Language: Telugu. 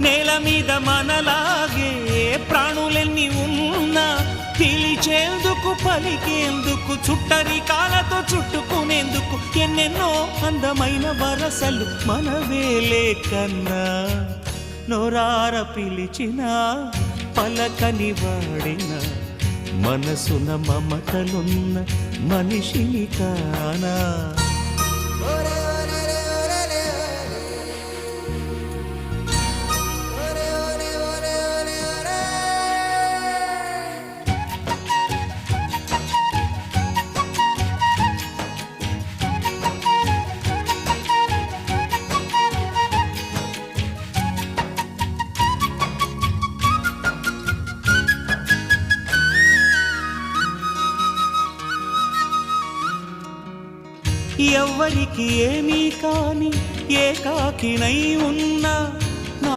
నేల మీద మనలాగే ప్రాణులెన్ని ఉన్నా పిలిచేందుకు పలికేందుకు చుట్టరికాలతో చుట్టుకునేందుకు ఎన్నెన్నో అందమైన వరసలు మనవేలే కన్నా నోరార పిలిచిన పలకని వాడిన మనసున మమతలున్న మనిషిని కానా ఎవ్వరికి ఏమీ కాని ఏకాకినై ఉన్నా